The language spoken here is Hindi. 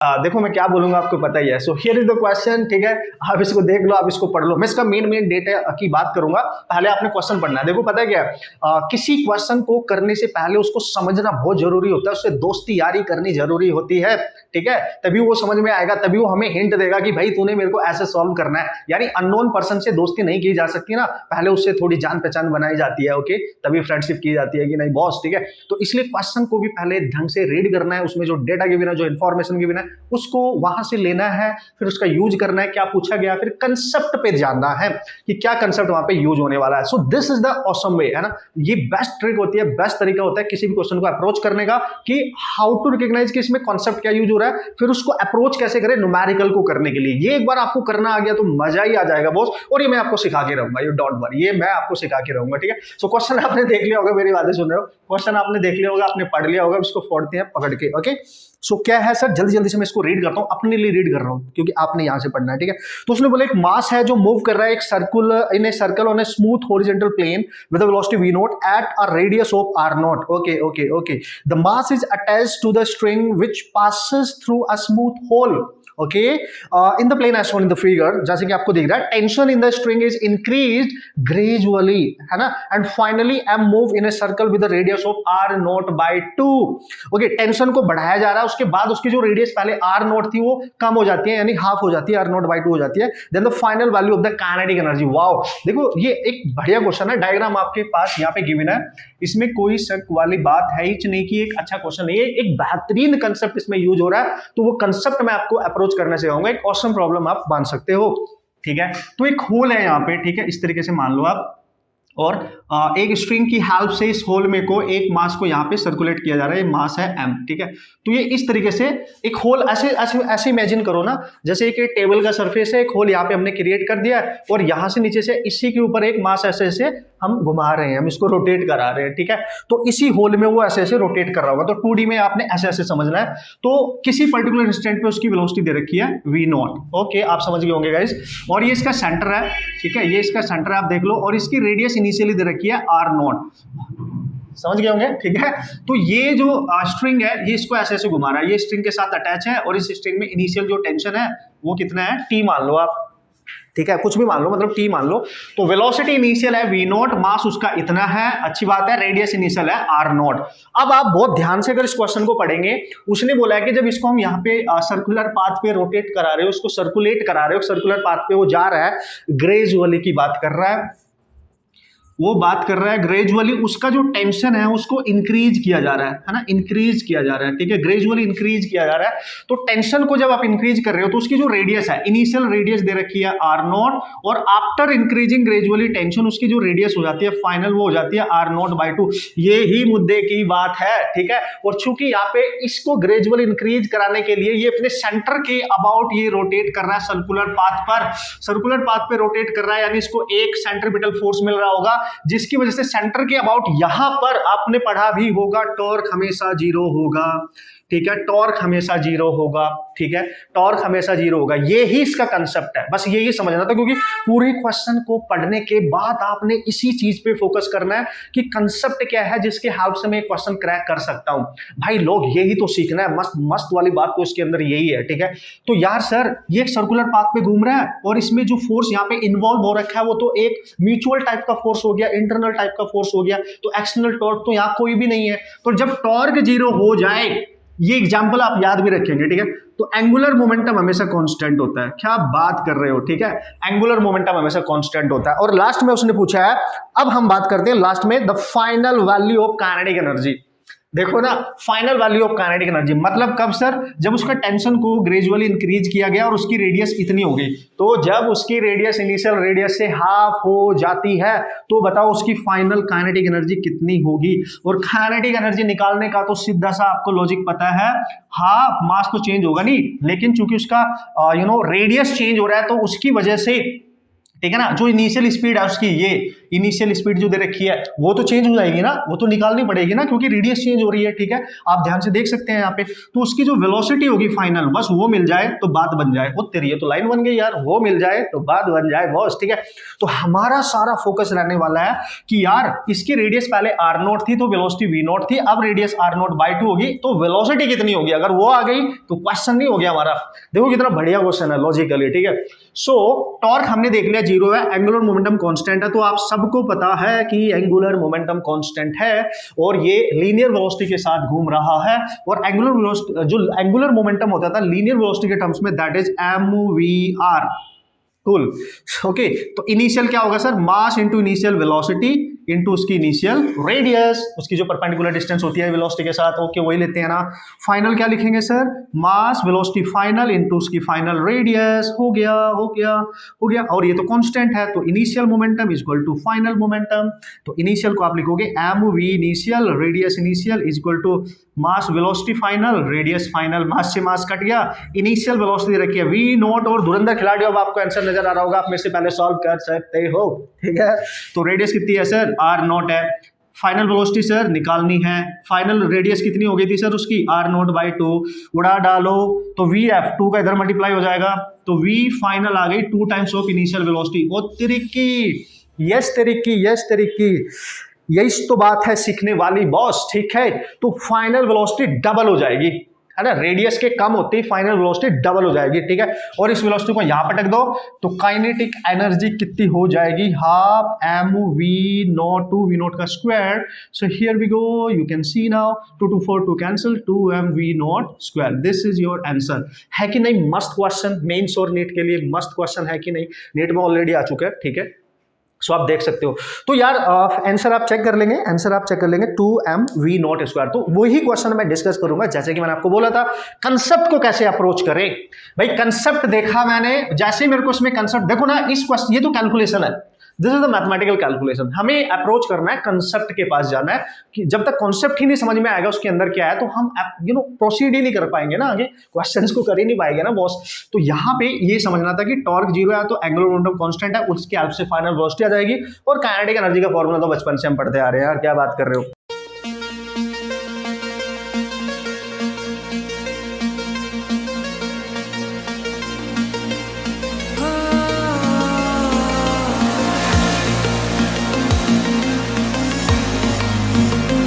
देखो मैं क्या बोलूंगा आपको पता ही है। So here is the question, ठीक है, आप इसको देख लो, आप इसको पढ़ लो। मैं इसका मेन डेटा की बात करूंगा, पहले आपने क्वेश्चन पढ़ना है। देखो पता है क्या है, किसी क्वेश्चन को करने से पहले उसको समझना बहुत जरूरी होता है, उससे दोस्ती यारी करनी जरूरी होती है, ठीक है, तभी वो समझ में आएगा, तभी वो हमें हिंट देगा कि भाई तूने मेरे को ऐसे सॉल्व करना है। यानी अननोन पर्सन से दोस्ती नहीं की जा सकती ना, पहले उससे थोड़ी जान पहचान बनाई जाती है, ओके, तभी फ्रेंडशिप की जाती है कि नहीं बॉस, ठीक है। तो इसलिए क्वेश्चन को भी पहले ढंग से रीड करना है, उसमें जो डेटा गिवन है, जो इन्फॉर्मेशन गिवन है, उसको वहां से लेना है, फिर उसका यूज करना है, क्या पूछा गया, फिर कंसेप्ट पे जानना है कि क्या कंसेप्ट वहां पे यूज होने वाला है। So this is the awesome way, है ना, ये बेस्ट ट्रिक होती है, बेस्ट तरीका होता है किसी भी क्वेश्चन को अप्रोच करने का, कि हाउ टू रिकॉग्नाइज कि इसमें कॉन्सेप्ट क्या यूज हो रहा है, फिर उसको अप्रोच कैसे करें न्यूमेरिकल को करने के लिए। ये एक बार आपको करना आ गया तो मजा ही आ जाएगा बॉस, और ये मैं आपको सिखा के रहूंगा, यू डोंट वरी, ये मैं आपको सिखा के रहूंगा, ठीक है। सो क्वेश्चन आपने देख लिया होगा, मेरी बातें सुन रहे हो, क्वेश्चन आपने देख लिया होगा, आपने पढ़ लिया होगा, इसको फोड़ते हैं पकड़ के, ओके। सो क्या है सर, जल्दी जल्दी से मैं इसको रीड करता हूं, अपने लिए रीड कर रहा हूं क्योंकि आपने यहां से पढ़ना है, ठीक है। तो उसने बोला एक मास है जो मूव कर रहा है एक circular in a circle on a smooth horizontal plane with a velocity v naught at a radius of r naught, okay okay okay. The mass is attached to the string which passes through a smooth hole, okay, in the plane as shown in the figure, जैसे कि आपको दिख रहा है, tension in the string is increased gradually, है ना, and finally M move in a circle with the radius of r naught by 2, okay. Tension को बढ़ाया जा रहा है, उसके बाद उसकी जो रेडियस पहले r नॉट थी वो कम हो जाती है, यानी हाफ हो जाती है, r नॉट बाय 2 हो जाती है। Then the final value of the kinetic energy, wow, देखो ये एक बढ़िया क्वेश्चन है, डायग्राम आपके पास यहाँ पे गिवन है, इसमें कोई शक वाली बात है ही नहीं कि एक अच्छा क्वेश्चन है, ये एक बेहतरीन कंसेप्ट इसमें यूज हो रहा है, तो वो कंसेप्ट मैं आपको अप्रोच करने से आऊंगा, एक ऑसम प्रॉब्लम आप मान सकते हो, ठीक है। तो एक होल है यहाँ पे, ठीक है, इस तरीके से मान लो आप, और एक स्ट्रिंग की हेल्प से इस होल में को एक मास को यहाँ पे सर्कुलेट किया जा रहा है, ये मास है m, ठीक है। तो ये इस तरीके से एक होल ऐसे ऐसे ऐसे इमेजिन करो ना, जैसे एक टेबल का सरफेस है, एक होल यहाँ पे हमने क्रिएट कर दिया है, और यहाँ से नीचे से इसी के ऊपर एक मास ऐसे ऐसे हम घुमा रहे हैं, हम इसको रोटेट करा रहे हैं, ठीक है। तो इसी होल में वो ऐसे ऐसे रोटेट कर रहा होगा, तो 2D में आपने ऐसे ऐसे समझना है। तो किसी पर्टिकुलर इंस्टेंट पे उसकी वेलोसिटी दे रखी है v नॉट, ओके, आप समझ गए होंगे गाइस, और ये इसका सेंटर है, ठीक है, ये इसका सेंटर है, आप देख लो, और इसकी रेडियस इनिशियली दे रखी है r नॉट, समझ गए होंगे, ठीक है। तो ये जो स्ट्रिंग है, ये इसको ऐसे ऐसे घुमा रहा है, ये स्ट्रिंग के साथ अटैच है, और इस स्ट्रिंग में इनिशियल जो टेंशन है वो कितना है, t मान लो आप, ठीक है, कुछ भी मान लो, मतलब t मान लो। तो वेलोसिटी इनिशियल है v नॉट, मास उसका इतना है, अच्छी बात है, रेडियस इनिशियल है r नॉट। अब आप बहुत ध्यान से अगर इस क्वेश्चन को पढ़ेंगे, उसने बोला है कि जब इसको हम यहाँ पे सर्कुलर पाथ पे रोटेट करा रहे हो, उसको सर्कुलेट करा रहे हो, सर्कुलर पाथ पे वो जा रहा है, ग्रेजुअली की बात कर रहा है, वो बात कर रहा है ग्रेजुअली, उसका जो टेंशन है उसको इंक्रीज किया जा रहा है ना, इंक्रीज किया जा रहा है, ठीक है, ग्रेजुअली इंक्रीज किया जा रहा है। तो टेंशन को जब आप इंक्रीज कर रहे हो, तो उसकी जो रेडियस है, इनिशियल रेडियस दे रखी है r नॉट, और आफ्टर इंक्रीजिंग ग्रेजुअली टेंशन, उसकी जो रेडियस हो जाती है फाइनल, वो हो जाती है r नॉट बाय 2। ये ही मुद्दे की बात है, ठीक है। और चूंकि यहाँ पे इसको ग्रेजुअली इंक्रीज कराने के लिए ये अपने सेंटर के अबाउट ये रोटेट कर रहा है सर्कुलर पाथ पर, सर्कुलर पाथ पे रोटेट कर रहा है, यानी इसको एक सेंट्रीपिटल फोर्स मिल रहा होगा, जिसकी वजह से सेंटर के अबाउट यहां पर आपने पढ़ा भी होगा, टॉर्क हमेशा 0 होगा, ठीक है, टॉर्क हमेशा 0 होगा, ठीक है, टॉर्क हमेशा 0 होगा। ये ही इसका कंसेप्ट है, बस यही समझना था, क्योंकि पूरे क्वेश्चन को पढ़ने के बाद आपने इसी चीज पे फोकस करना है कि कंसेप्ट क्या है जिसके हेल्प से मैं क्वेश्चन क्रैक कर सकता हूं। भाई लोग यही तो सीखना है, मस्त मस्त वाली बात तो इसके अंदर यही है, ठीक है। तो यार सर, ये एक सर्कुलर पाथ पे घूम रहा है, और इसमें जो फोर्स यहाँ पे इन्वॉल्व हो रखा है वो तो एक म्यूचुअल टाइप का फोर्स हो गया, इंटरनल टाइप का फोर्स हो गया, तो एक्सटर्नल टॉर्क तो यहाँ कोई भी नहीं है। तो जब टॉर्क 0 हो जाए, ये एग्जांपल आप याद भी रखेंगे, ठीक है। तो एंगुलर मोमेंटम हमेशा कांस्टेंट होता है, क्या बात कर रहे हो, ठीक है, एंगुलर मोमेंटम हमेशा कांस्टेंट होता है। और लास्ट में उसने पूछा है, अब हम बात करते हैं लास्ट में, the final value of kinetic energy. देखो ना, final value of kinetic energy मतलब कब सर, जब उसका टेंशन को ग्रेजुअली इंक्रीज किया गया और उसकी रेडियस इतनी हो गई, तो जब उसकी रेडियस इनिशियल रेडियस से हाफ हो जाती है, तो बताओ उसकी फाइनल काइनेटिक एनर्जी कितनी होगी। और काइनेटिक एनर्जी निकालने का तो सीधा सा आपको लॉजिक पता है, हाफ मास तो चेंज होगा नहीं, लेकिन चूंकि उसका रेडियस चेंज हो रहा है, तो उसकी वजह से, ठीक है ना, जो इनिशियल स्पीड है उसकी, इनिशियल स्पीड जो दे रखी है वो तो चेंज हो जाएगी ना, वो तो निकालनी पड़ेगी ना, क्योंकि रेडियस चेंज हो रही है, ठीक है, आप ध्यान से देख सकते हैं यहाँ पे। तो उसकी जो वेलोसिटी होगी फाइनल, बस वो मिल जाए तो बात बन जाए। वो तेरी तो लाइन बन गई यार, वो मिल जाए तो बात बन जाए बॉस, ठीक है। तो हमारा सारा फोकस रहने वाला है कि यार इसकी रेडियस पहले r0 थी तो वेलोसिटी v0 थी, अब रेडियस r0/2 होगी तो वेलोसिटी कितनी होगी। अगर वो आ गई तो क्वेश्चन नहीं हो गया हमारा। देखो कितना बढ़िया क्वेश्चन है लॉजिकली, ठीक है। सो टॉर्क हमने देख लिया 0 है, एंगुलर मोमेंटम कांस्टेंट है, तो आप सबको पता है कि एंगुलर मोमेंटम कांस्टेंट है और ये लीनियर वेलोसिटी के साथ घूम रहा है। और एंगुलर वेलोसिटी, जो एंगुलर मोमेंटम होता था लीनियर वेलोसिटी के टर्म्स में, that is mvr। Cool, okay. तो इनिशियल क्या होगा sir, mass into initial velocity into उसकी इनिशियल रेडियस, उसकी जो परपेंडिकुलर डिस्टेंस होती है वेलोसिटी के साथ, ओके वही लेते हैं ना। फाइनल क्या लिखेंगे सर, मास वेलोसिटी फाइनल इंटू उसकी फाइनल रेडियस। हो गया हो गया हो गया। और ये तो कांस्टेंट है, तो initial momentum is equal to final momentum. तो इनिशियल को आप लिखोगे mv initial, radius initial is equal to mass velocity final, radius final, mass से मास कट गया, इनिशियल वेलोसिटी रखी है v0। और धुरंधर खिलाड़ी, अब आपको आंसर नजर आ रहा होगा, आप मेरे से पहले सॉल्व कर सकते हो, ठीक है। तो रेडियस कितनी है सर, r0 है। फाइनल वेलोसिटी सर निकालनी है, फाइनल रेडियस कितनी हो गई थी सर उसकी, r0/2। उड़ा डालो तो vf 2 का इधर मल्टीप्लाई हो जाएगा, तो v फाइनल आ गई 2 times of initial velocity. Oh tricky, yes tricky, yes tricky, यही तो बात है सीखने वाली बॉस, ठीक है। तो फाइनल वेलोसिटी डबल हो जाएगी, है ना, रेडियस के कम होते ही फाइनल वेलोसिटी डबल हो जाएगी, ठीक है। और इस वेलोसिटी को यहां पटक दो तो काइनेटिक एनर्जी कितनी हो जाएगी, हाफ mv0 टू v0 का square. So here we go, you can see now 2 to 4 2 cancel, 2mv0 square. This is your answer. है कि नहीं मस्त क्वेश्चन, मेंस और नीट के लिए मस्त क्वेश्चन है कि नहीं, नीट में ऑलरेडी आ चुका है, ठीक है। सो आप देख सकते हो। तो यार आंसर आप चेक कर लेंगे, आंसर आप चेक कर लेंगे 2mv0 स्क्वायर। तो वही क्वेश्चन मैं डिस्कस करूंगा, जैसे कि मैंने आपको बोला था कंसेप्ट को कैसे अप्रोच करें। भाई कंसेप्ट देखा मैंने, जैसे मेरे को इसमें कंसेप्ट देखो ना, इस क्वेश्चन, ये तो कैलकुलेशन है, this is the mathematical calculation. हमें अप्रोच करना है, कंसेप्ट के पास जाना है, कि जब तक कॉन्सेप्ट ही नहीं समझ में आएगा उसके अंदर क्या है, तो हम प्रोसीड ही नहीं कर पाएंगे ना, आगे क्वेश्चंस को कर ही नहीं पाएंगे ना बॉस। तो यहाँ पे ये समझना था कि टॉर्क 0 है तो एंगुलर मोमेंटम कांस्टेंट है, उसके हेल्प से फाइनल वेलोसिटी आ जाएगी। और काइनेटिक एनर्जी का फॉर्मूला तो बचपन से हम पढ़ते आ रहे हैं यार, क्या बात कर रहे हो।